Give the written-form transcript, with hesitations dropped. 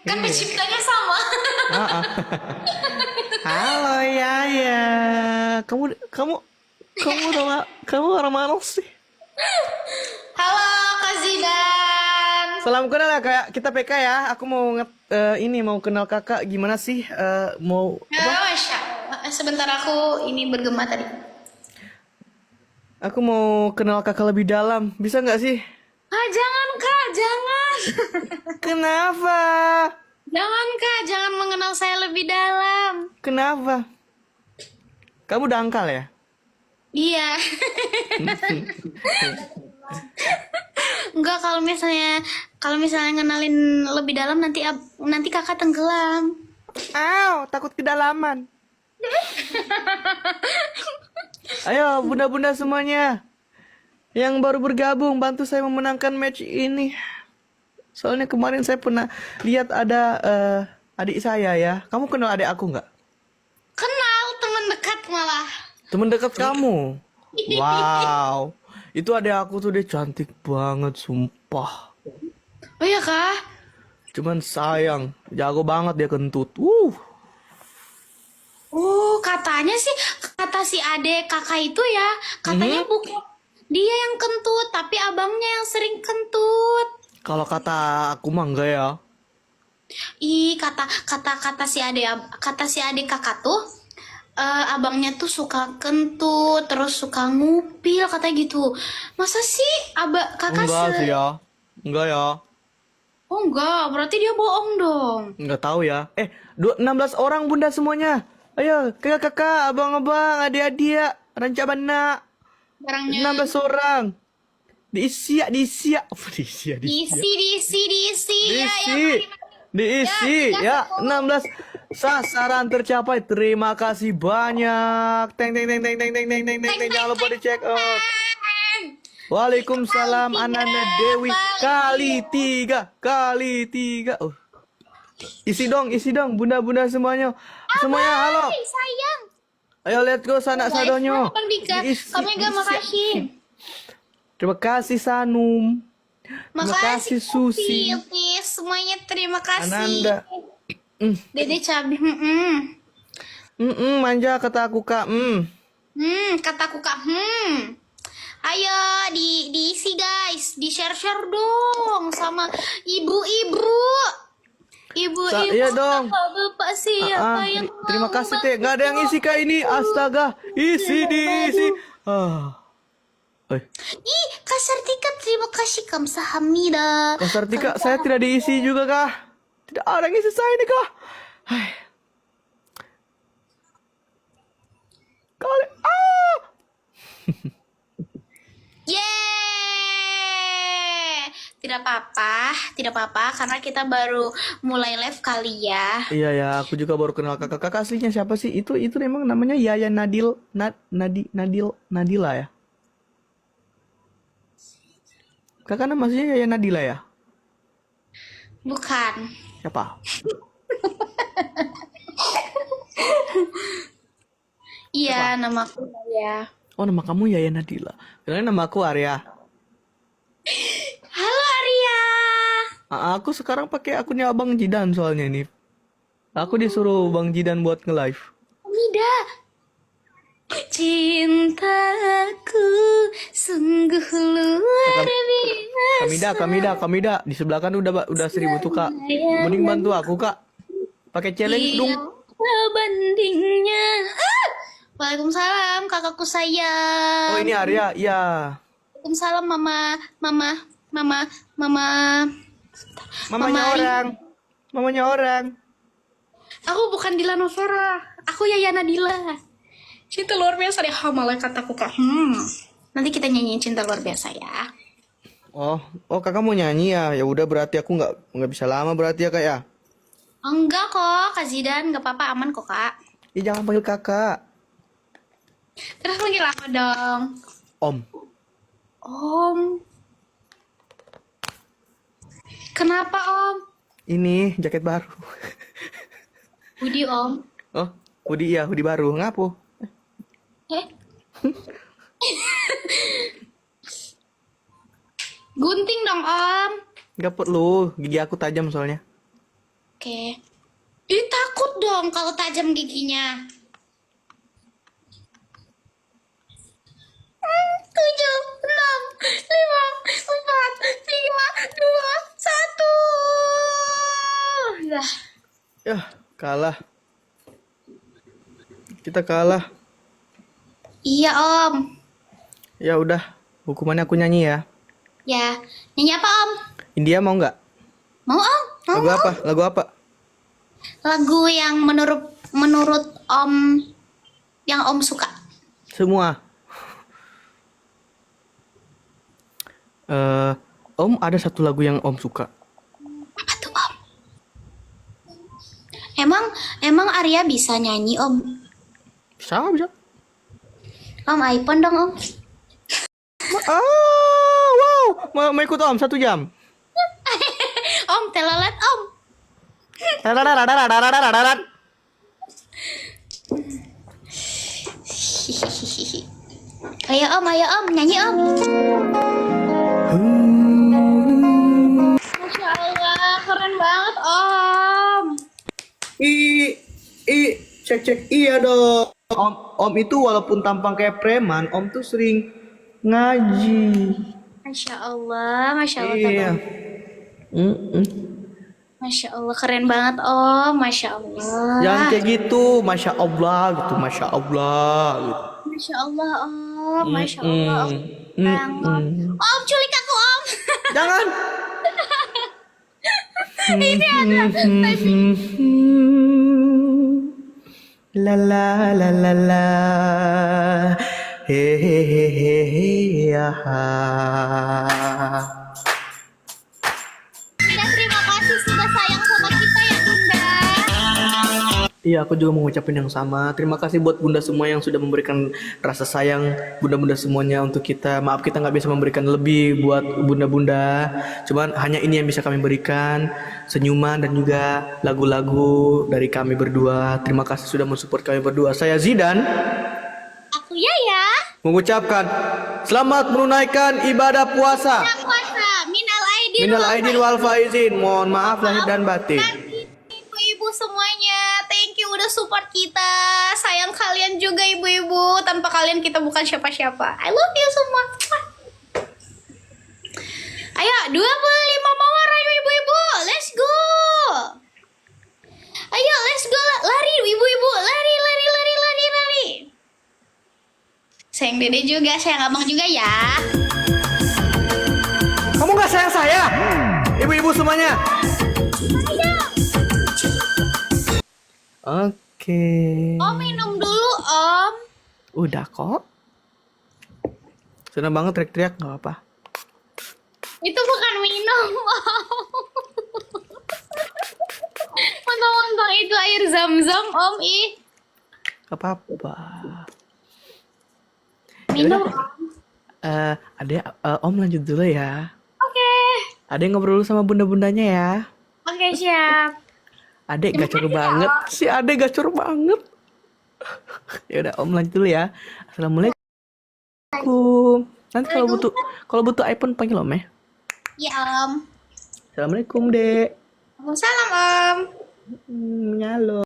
Kan Iya. penciptanya sama. Ah, ah. Halo Yaya. Kamu kamu kamu udah kamu orang mana sih? Halo Kak Zidan. Salam kenal ya kayak kita PK ya. Aku mau ini mau kenal kakak gimana sih? Mau apa? Masya Allah. Sebentar aku ini bergema tadi. Aku mau kenal kakak lebih dalam. Bisa nggak sih? Ah, jangan Kak, jangan. Kenapa? Jangan Kak, jangan mengenal saya lebih dalam. Kenapa? Kamu dangkal ya? Iya. Enggak, kalau misalnya ngenalin lebih dalam nanti Kakak tenggelam. Takut kedalaman. Ayo, bunda-bunda semuanya yang baru bergabung, bantu saya memenangkan match ini. Soalnya kemarin saya pernah lihat ada adik saya ya. Kamu kenal adik aku nggak? Kenal, teman dekat malah. Temen dekat kamu. Wow, itu adik aku tuh dia cantik banget, sumpah. Oh ya Kak? Cuman sayang, jago banget dia kentut. Katanya sih kata si adek kakak itu ya, katanya bukan dia yang kentut, tapi abangnya yang sering kentut. Kalau kata aku mah enggak ya. Ih, kata si adek kakak tuh abangnya tuh suka kentut, terus suka ngupil katanya gitu. Masa sih kakak Enggak sih ya. Enggak ya. Oh enggak, berarti dia bohong dong. Enggak tahu ya. 16 orang bunda semuanya. Ayo, kakak-kakak, abang-abang, adik-adik, rancabana. Barangnya 16 orang. Diisi ya, diisi ya. Apa diisi ya, diisi ya. diisi ya, Diisi ya, 16 sasaran tercapai. Terima kasih banyak. Teng teng teng teng teng teng teng teng teng. Jangan lupa dicek out. Waalaikumsalam Ananda Dewi kali 3 kali 3. Isi dong bunda-bunda semuanya. Semuanya halo. sayang. Ayo let's go sanak sadonyo. Bang Dika, Diisi, kamu juga diisi. makasih. Terima kasih Sanum. Terima kasih Susi. Pilih semuanya terima kasih. Ananda. Dede Cabi, Manja kata aku kak. kataku Kak, Ayo diisi guys, di share dong sama ibu-ibu. Ibu-ibu, Iya dong. bapak siapa yang Terima mau kasih teh. Gak ada yang isi kak ini. Astaga. Isi diisi. Ih, Kak Sartika, terima kasih kamsahamnida. Kak Sartika, saya tidak diisi juga kah? Tidak ada yang isi saya ini kah? Hai. Kali. Yeay! Tidak apa-apa karena kita baru mulai live kali ya. Iya ya, aku juga baru kenal kakak. Kakak aslinya siapa sih? Itu memang namanya Yaya Nadila ya. Kakak namanya Yaya Nadila ya? Bukan. Siapa? Iya, namaku ya. Oh, nama kamu Yaya Nadila. Kirain nama aku Arya. Halo Arya. Aku sekarang pakai akunnya Abang Jidan soalnya ini. Aku disuruh Bang Jidan buat nge-live. Mida. Cintaku sungguh luar biasa. Kamida. Di sebelah kan udah 1.000 tuh, Kak. Mending bantu aku, Kak. Pakai challenge dong. Bandingnya. Waalaikumsalam kakakku sayang. Oh, ini Arya. Iya. Waalaikumsalam mama. Mamanya orang. Aku bukan Dila Novera. Aku Yaya Nadila. Cinta luar biasa deh, malaikat aku Kak. Nanti kita nyanyiin cinta luar biasa ya. Oh, kakak mau nyanyi ya? Ya udah berarti aku nggak bisa lama berarti ya, Kak ya. Enggak kok, Kak Zidan, nggak apa-apa, aman kok Kak. Jangan panggil kakak. Terus panggil apa dong? Om. Om. Kenapa Om? Ini jaket baru. Budi Om. Oh, hoodie baru. Ngapu? Gunting dong Om. Nggak perlu, gigi aku tajam soalnya. Oke. Ih, takut dong kalau tajam giginya. 7, 6, 5, 4, 3, 2, 1. Dah. Yah, kalah. Kita kalah. Iya, Om. Ya udah, hukumannya aku nyanyi ya. Ya, nyanyi apa, Om? India mau nggak? Mau, Om? Mau, Lagu apa? Lagu apa? lagu yang menurut Om yang Om suka. Semua. Om ada satu lagu yang Om suka. Apa tuh, Om? Emang Arya bisa nyanyi, Om? Bisa, bisa. Om iPhone dong, Om. Wow. Mau ikut Om 1 jam. Om telolet, Om. Dadadadadadadadadadad. Ayo Om, nyanyi Om. Masya Allah, keren banget Om. Cek iya dong. Om itu walaupun tampang kayak preman, Om tuh sering ngaji. Masya Allah, Iya. Masya Allah, keren banget Om. Masya Allah. Jangan kayak gitu, masya Allah gitu, masya Allah gitu. Masya Allah Om, Masya Allah Om. Sayang, Om. Om, culik aku Om. Jangan. Ini ada La la la la la. Hehehehe ya. Bunda, terima kasih sudah sayang sama kita ya Bunda. Iya, aku juga mau ngucapin yang sama. Terima kasih buat bunda semua yang sudah memberikan rasa sayang bunda-bunda semuanya untuk kita. Maaf kita nggak bisa memberikan lebih buat bunda-bunda. Cuman hanya ini yang bisa kami berikan. Senyuman dan juga lagu-lagu dari kami berdua. Terima kasih sudah mensupport kami berdua. Saya Zidan Aku ya. mengucapkan selamat menunaikan ibadah puasa. Puasa, Minal aidin wal faizin. Mohon maaf lahir dan batin. Ibu-ibu semuanya, thank you udah support kita. Sayang kalian juga ibu-ibu. Tanpa kalian kita bukan siapa-siapa. I love you semua. Ayo, 25 mawar ayo ibu-ibu. Let's go. Ayo, let's go. Lari ibu-ibu. Lari. Sayang dede juga, sayang abang juga ya. Kamu nggak sayang saya? Ibu-ibu semuanya. Oke. Om minum dulu, Om. Udah kok. Senang banget teriak-teriak nggak apa. Itu bukan minum, Om. Mentang-mentang itu air zam-zam, Om. Ih. Gak apa-apa. Minum, Yaudah. Om. Adek, Om lanjut dulu ya. Oke. Adek ngobrol dulu sama bunda-bundanya ya. Oke, siap. Adek gacor banget. Si adek gacor banget. Ya udah Om lanjut dulu ya. Assalamualaikum. Nanti kalau butuh iPhone panggil Om ya. Ya, Om. Assalamualaikum, Dek. Salam, Om. Nyalo.